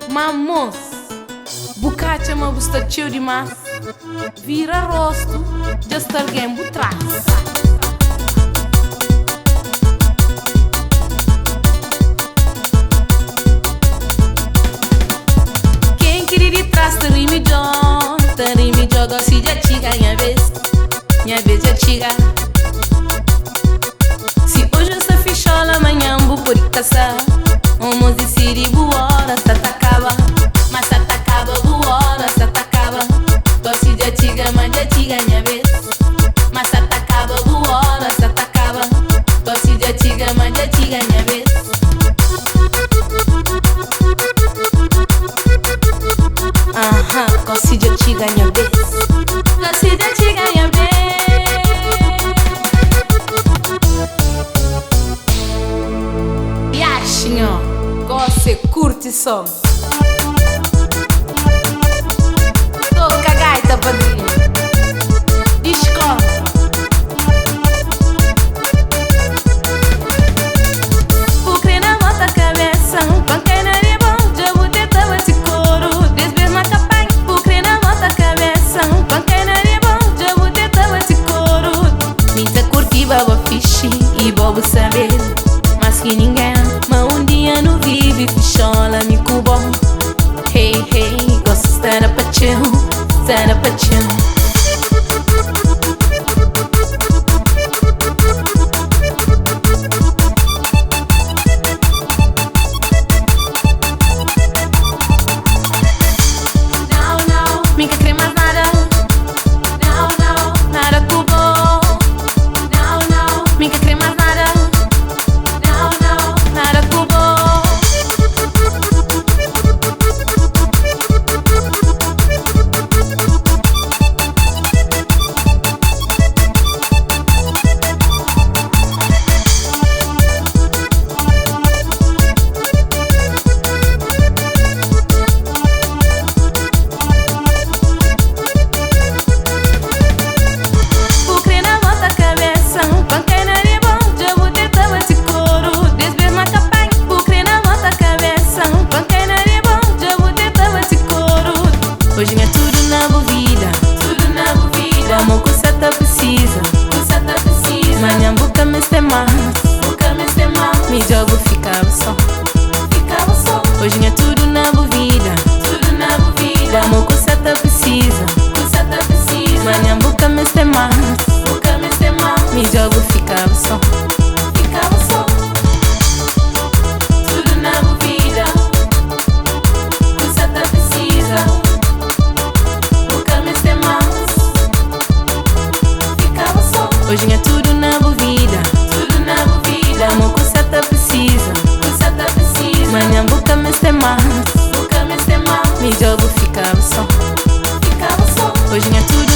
Mamos, bucacha ma busta tio demais. Vira rosto, just alguém por trás. Quem queria de trás, tarimi joga se já chega, minha vez já chega. Se hoje eu sou fichola, amanhã vou por caçar. Vamos decidir boa hora, tá acaba. Mas tá acaba, boa hora, tá acaba. Gosto de atiga, mas de atiga, minha vez. Mas tá acaba, boa hora, tá acaba. Gosto de atiga, mas de atiga, minha vez. Gosto de atiga, minha vez. Gosto de atiga, minha vez. E achem, ó, gosto, curte som. Toca a gaita, padrinho. Disco. O crê na volta a cabeça, banquei na ribão, já botei tava de couro, desbez na capanha. O crê na volta a cabeça, banquei na ribão, já botei tava de couro. Minta curti, baba fixe e bobo saber, mas que ninguém, mas um dia não vive, fichola me cubou. Hey, hey, gosto de estar a paixão, estar a paixão. Minha crê mais nada, nada cubou. Minha crê mais nada, nada cubou. Hoje é tudo na vida, vamos com certa precisa, manhã boca me estemar, me jogo ficava só. Hoje é tudo na vida, vamos com certa precisa, manhã boca me estemar, me jogo ficava só. Tudo na vida, com certa precisa. Hoje é tudo na vida, vamos com certa precisa, manhã boca me estemar, me jogo ficava só. Hoje é tudo